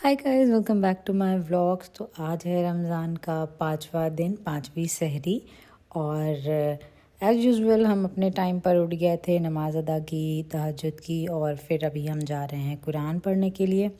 Hi guys, welcome back to my vlogs. तो आज है रमज़ान का 5वां दिन, 5वीं सहरी। और एज़ यूजुअल हम अपने टाइम पर उठ गए थे, नमाज अदा की, तहज्जुद की, और फिर अभी हम जा रहे हैं कुरान पढ़ने के लिए।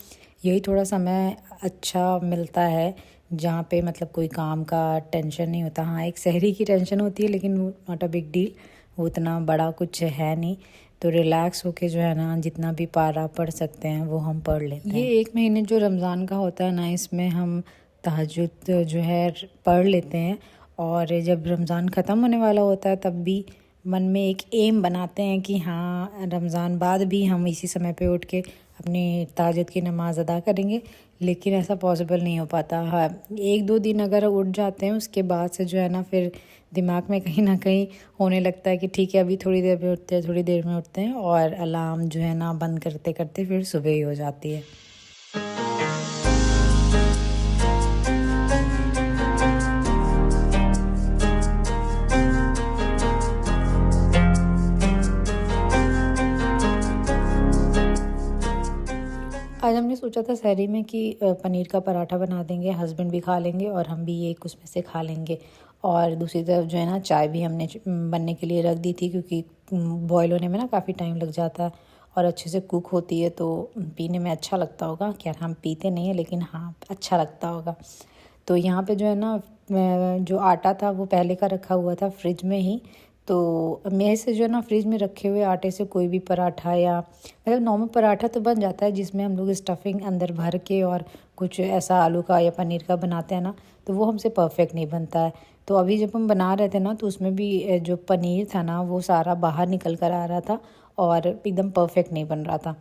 यही थोड़ा समय अच्छा मिलता है जहाँ पे मतलब कोई काम का टेंशन नहीं होता। हाँ, एक सहरी की टेंशन होती है, लेकिन वो नॉट अ बिग डील, वो उतना बड़ा कुछ है नहीं। तो रिलैक्स होके जो है ना, जितना भी पारा पढ़ सकते हैं वो हम पढ़ लेते हैं। ये एक महीने जो रमज़ान का होता है ना, इसमें हम तहज्जुद जो है पढ़ लेते हैं। और जब रमज़ान ख़त्म होने वाला होता है तब भी मन में एक एम बनाते हैं कि हाँ, रमज़ान बाद भी हम इसी समय पे उठ के अपनी तहज्जुद की नमाज़ अदा करेंगे। लेकिन ऐसा पॉसिबल नहीं हो पाता। हाँ, 1-2 दिन अगर उठ जाते हैं, उसके बाद से जो है ना, फिर दिमाग में कहीं ना कहीं होने लगता है कि ठीक है, अभी थोड़ी देर में उठते हैं, थोड़ी देर में उठते हैं, और अलार्म जो है ना बंद करते करते फिर सुबह ही हो जाती है। आज हमने सोचा था सहरी में कि पनीर का पराठा बना देंगे, हस्बैंड भी खा लेंगे और हम भी एक उसमें से खा लेंगे। और दूसरी तरफ जो है ना, चाय भी हमने बनने के लिए रख दी थी, क्योंकि बॉयल होने में ना काफ़ी टाइम लग जाता है और अच्छे से कुक होती है, तो पीने में अच्छा लगता होगा। क्या हम पीते नहीं हैं, लेकिन हाँ, अच्छा लगता होगा। तो यहाँ पे जो है ना, जो आटा था वो पहले का रखा हुआ था फ्रिज में ही। तो मेरे से जो है ना, फ्रिज में रखे हुए आटे से कोई भी पराठा या मतलब नॉर्मल पराठा तो बन जाता है, जिसमें हम लोग स्टफिंग अंदर भर के और कुछ ऐसा आलू का या पनीर का बनाते हैं ना, तो वो हमसे परफेक्ट नहीं बनता है। तो अभी जब हम बना रहे थे ना, तो उसमें भी जो पनीर था ना, वो सारा बाहर निकल कर आ रहा था और एकदम परफेक्ट नहीं बन रहा था।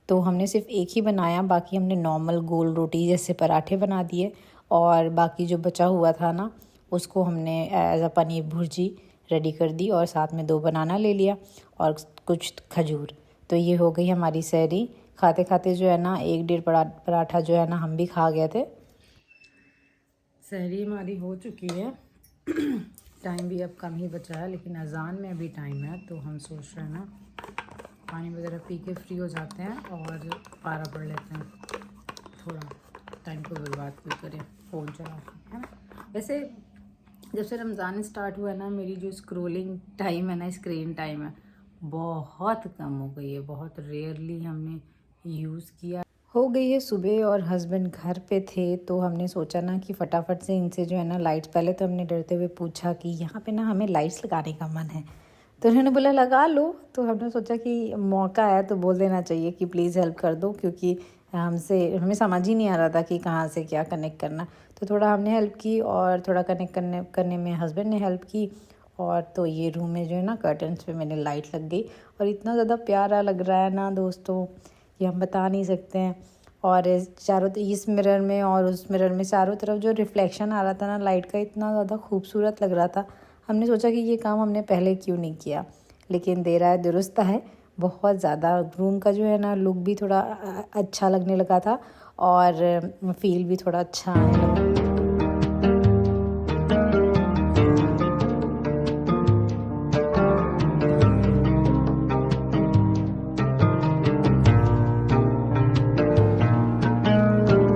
तो हमने सिर्फ एक ही बनाया, बाकी हमने नॉर्मल गोल रोटी जैसे पराठे बना दिए। और बाकी जो बचा हुआ था ना, उसको हमने as a paneer bhurji ready कर दी, और साथ में 2 बनाना ले लिया और कुछ खजूर। तो ये हो गई हमारी सहरी। खाते खाते जो है ना, 1-1.5 पराठा जो है ना, हम भी खा गए थे। सहरी हमारी हो चुकी है। टाइम भी अब कम ही बचा है, लेकिन अजान में अभी टाइम है, तो हम सोच रहे हैं ना, पानी वगैरह पी के फ्री हो जाते हैं और पारा पढ़ लेते हैं। थोड़ा टाइम को बर्बाद क्यों करें फ़ोन चला के, है ना। वैसे जब से रमज़ान स्टार्ट हुआ है ना, मेरी जो स्क्रोलिंग टाइम है ना, स्क्रीन टाइम है, बहुत कम हो गई है। बहुत रेयरली हमने यूज़ किया। हो गई है सुबह और हस्बैंड घर पे थे, तो हमने सोचा ना कि फटाफट से इनसे जो है ना लाइट्स, पहले तो हमने डरते हुए पूछा कि यहाँ पे ना हमें लाइट्स लगाने का मन है, तो उन्होंने बोला लगा लो। तो हमने सोचा कि मौका है तो बोल देना चाहिए कि प्लीज़ हेल्प कर दो, क्योंकि हमें समझ ही नहीं आ रहा था कि कहाँ से क्या कनेक्ट करना। तो थोड़ा हमने हेल्प की और थोड़ा कनेक्ट करने में हस्बैंड ने हेल्प की। और तो ये रूम में जो है ना, कर्टन्स पे मैंने लाइट लग गई, और इतना ज़्यादा प्यारा लग रहा है ना दोस्तों, ये हम बता नहीं सकते हैं। और चारों इस मिरर में और उस मिरर में चारों तरफ जो रिफ्लेक्शन आ रहा था ना लाइट का, इतना ज़्यादा खूबसूरत लग रहा था। हमने सोचा कि ये काम हमने पहले क्यों नहीं किया, लेकिन देर आए दुरुस्त है। बहुत ज़्यादा रूम का जो है ना, लुक भी थोड़ा अच्छा लगने लगा था, और फील भी थोड़ा अच्छा आने लगा।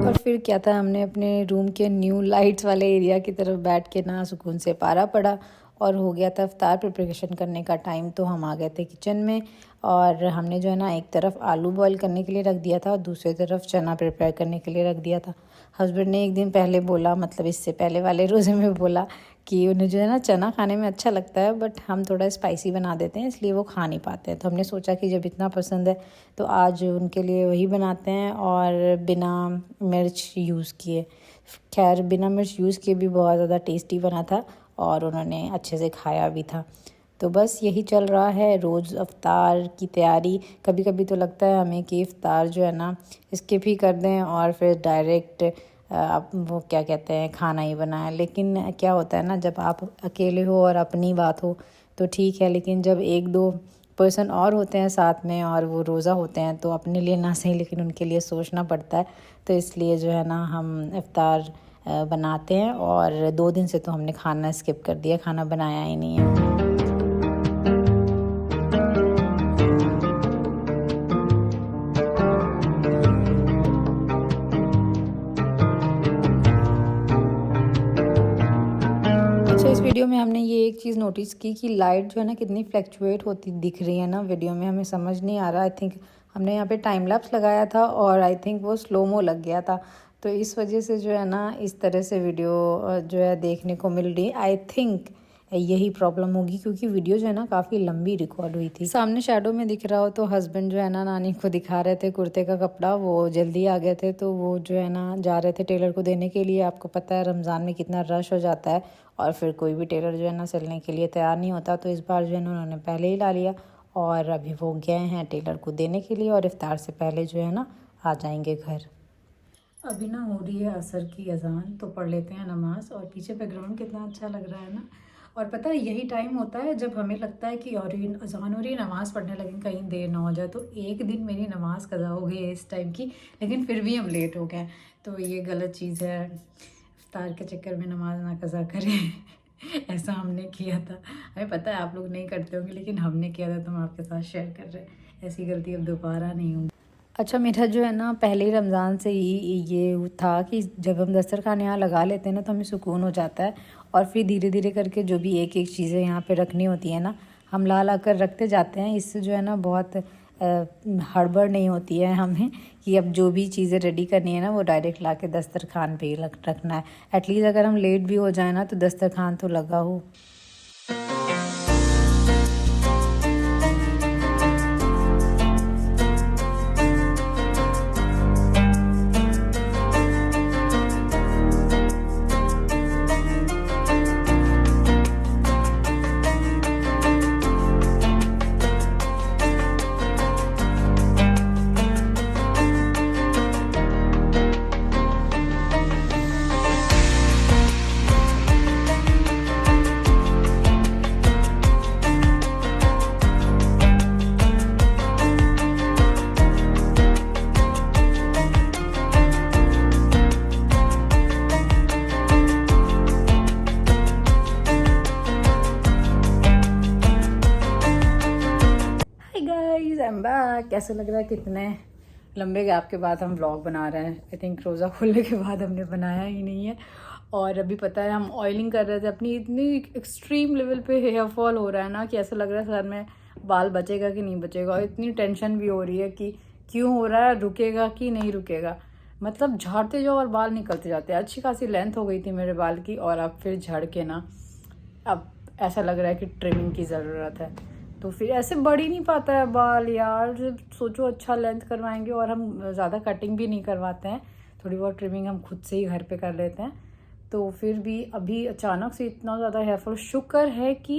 और फिर क्या था, हमने अपने रूम के न्यू लाइट्स वाले एरिया की तरफ बैठ के ना सुकून से पारा पड़ा, और हो गया था इफ्तार प्रिपरेशन करने का टाइम। तो हम आ गए थे किचन में, और हमने जो है ना, एक तरफ आलू बॉईल करने के लिए रख दिया था और दूसरी तरफ चना प्रिपेयर करने के लिए रख दिया था। हस्बैंड ने एक दिन पहले बोला, मतलब इससे पहले वाले रोज़े में बोला कि उन्हें जो है ना चना खाने में अच्छा लगता है, बट हम थोड़ा स्पाइसी बना देते हैं, इसलिए वो खा नहीं पाते हैं। तो हमने सोचा कि जब इतना पसंद है तो आज उनके लिए वही बनाते हैं, और बिना मिर्च यूज़ किए। खैर, बिना मिर्च यूज़ किए भी बहुत ज़्यादा टेस्टी बना था, और उन्होंने अच्छे से खाया भी था। तो बस यही चल रहा है रोज़ इफ्तार की तैयारी। कभी कभी तो लगता है हमें कि इफ्तार जो है ना, स्किप ही कर दें और फिर डायरेक्ट वो क्या कहते हैं, खाना ही बनाएं। लेकिन क्या होता है ना, जब आप अकेले हो और अपनी बात हो तो ठीक है, लेकिन जब 1-2 पर्सन और होते हैं साथ में और वो रोज़ा होते हैं, तो अपने लिए ना सही लेकिन उनके लिए सोचना पड़ता है। तो इसलिए जो है ना, हम इफ्तार बनाते हैं। और 2 दिन से तो हमने खाना स्किप कर दिया, खाना बनाया ही नहीं है। वीडियो में हमने ये एक चीज़ नोटिस की कि लाइट जो है ना कितनी फ्लैक्चुएट होती दिख रही है ना वीडियो में, हमें समझ नहीं आ रहा। आई थिंक हमने यहाँ पे टाइम लैप्स लगाया था और आई थिंक वो स्लोमो लग गया था, तो इस वजह से जो है ना इस तरह से वीडियो जो है देखने को मिल रही। आई थिंक यही प्रॉब्लम होगी क्योंकि वीडियो जो है ना काफ़ी लंबी रिकॉर्ड हुई थी। सामने शैडो में दिख रहा हो तो हस्बैंड जो है ना नानी को दिखा रहे थे कुर्ते का कपड़ा, वो जल्दी आ गए थे तो वो जो है ना जा रहे थे टेलर को देने के लिए। आपको पता है रमज़ान में कितना रश हो जाता है और फिर कोई भी टेलर जो है ना सिलने के लिए तैयार नहीं होता, तो इस बार जो है ना उन्होंने पहले ही ला लिया और अभी वो गए हैं टेलर को देने के लिए और इफ्तार से पहले जो है ना आ जाएंगे घर। अभी ना हो रही है असर की अजान, तो पढ़ लेते हैं नमाज। और पीछे बैकग्राउंड कितना अच्छा लग रहा है ना। और पता है यही टाइम होता है जब हमें लगता है कि और अजान हो रही है, नमाज़ पढ़ने लगे, कहीं देर ना हो जाए। तो एक दिन मेरी नमाज़ कज़ा हो गई है इस टाइम की, लेकिन फिर भी हम लेट हो गए, तो ये गलत चीज़ है। इफ्तार के चक्कर में नमाज ना कज़ा करें ऐसा हमने किया था। हमें पता है आप लोग नहीं करते होंगे, लेकिन हमने किया था तो हम आपके साथ शेयर कर रहे हैं। ऐसी गलती अब दोबारा नहीं होगी। अच्छा, मेरा जो है ना पहले ही रमज़ान से ही ये था कि जब हम दस्तरखान यहाँ लगा लेते हैं ना तो हमें सुकून हो जाता है और फिर धीरे धीरे करके जो भी एक एक चीज़ें यहाँ पे रखनी होती है ना हम ला कर रखते जाते हैं। इससे जो है ना बहुत हड़बड़ नहीं होती है हमें कि अब जो भी चीज़ें रेडी करनी है ना वो डायरेक्ट ला के दस्तरखान पे ही रखना है। एटलीस्ट अगर हम लेट भी हो जाए ना तो दस्तरखान तो लगा हो। कैसा लग रहा है, कितने लंबे गैप के बाद हम व्लॉग बना रहे हैं। आई थिंक रोज़ा खुलने के बाद हमने बनाया ही नहीं है। और अभी पता है हम ऑयलिंग कर रहे थे अपनी, इतनी एक्सट्रीम लेवल पे हेयर फॉल हो रहा है ना कि ऐसा लग रहा है सर में बाल बचेगा कि नहीं बचेगा। और इतनी टेंशन भी हो रही है कि क्यों हो रहा है, रुकेगा कि नहीं रुकेगा। मतलब झाड़ते जाओ और बाल निकलते जाते हैं। अच्छी खासी लेंथ हो गई थी मेरे बाल की और अब फिर झड़ के ना अब ऐसा लग रहा है कि ट्रिमिंग की ज़रूरत है। तो फिर ऐसे बढ़ ही नहीं पाता है बाल यार। जब सोचो अच्छा लेंथ करवाएंगे और हम ज़्यादा कटिंग भी नहीं करवाते हैं, थोड़ी बहुत ट्रिमिंग हम खुद से ही घर पे कर लेते हैं। तो फिर भी अभी अचानक से इतना ज़्यादा हेयर फॉल, शुक्र है कि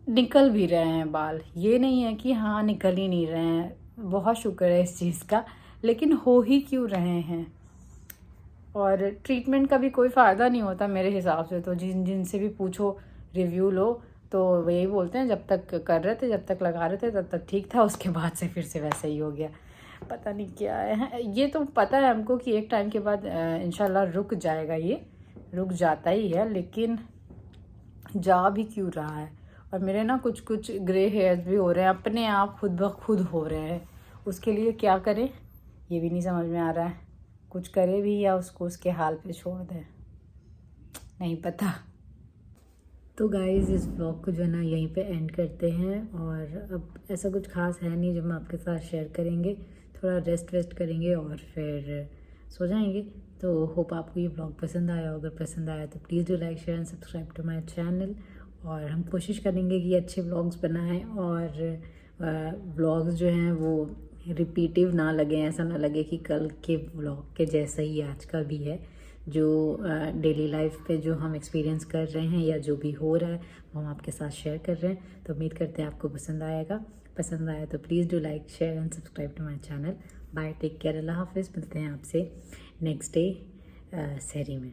निकल भी रहे हैं बाल, ये नहीं है कि हाँ निकल ही नहीं रहे हैं, बहुत शुक्र है इस चीज़ का। लेकिन हो ही क्यों रहे हैं। और ट्रीटमेंट का भी कोई फ़ायदा नहीं होता मेरे हिसाब से। तो जिनसे भी पूछो रिव्यू लो तो वो यही बोलते हैं जब तक कर रहे थे, जब तक लगा रहे थे तब तक ठीक था, उसके बाद से फिर से वैसा ही हो गया। पता नहीं क्या है। ये तो पता है हमको कि एक टाइम के बाद इंशाल्लाह रुक जाएगा, ये रुक जाता ही है, लेकिन जा भी क्यों रहा है। और मेरे ना कुछ कुछ ग्रे हेयर्स भी हो रहे हैं, अपने आप खुद ब खुद हो रहे हैं। उसके लिए क्या करें ये भी नहीं समझ में आ रहा है। कुछ करे भी या उसको उसके हाल पे छोड़ दें, नहीं पता। तो गाइज़ इस ब्लॉग को जो है ना यहीं पे एंड करते हैं। और अब ऐसा कुछ खास है नहीं जो हम आपके साथ शेयर करेंगे। थोड़ा रेस्ट वेस्ट करेंगे और फिर सो जाएंगे। तो होप आपको ये ब्लॉग पसंद आया। अगर पसंद आया तो please do like share and subscribe to my channel. और हम कोशिश करेंगे कि अच्छे ब्लॉग्स बनाएं और ब्लॉग्स जो हैं वो रिपीटिव ना लगे, ऐसा ना लगे कि कल के ब्लॉग के जैसा ही आज का भी है। जो डेली लाइफ पे जो हम एक्सपीरियंस कर रहे हैं या जो भी हो रहा है वो हम आपके साथ शेयर कर रहे हैं। तो उम्मीद करते हैं आपको पसंद आएगा। पसंद आया तो please do like share and subscribe to my channel. Bye, take care, अल्लाह हाफिज़। मिलते हैं आपसे नेक्स्ट डे सहरी में।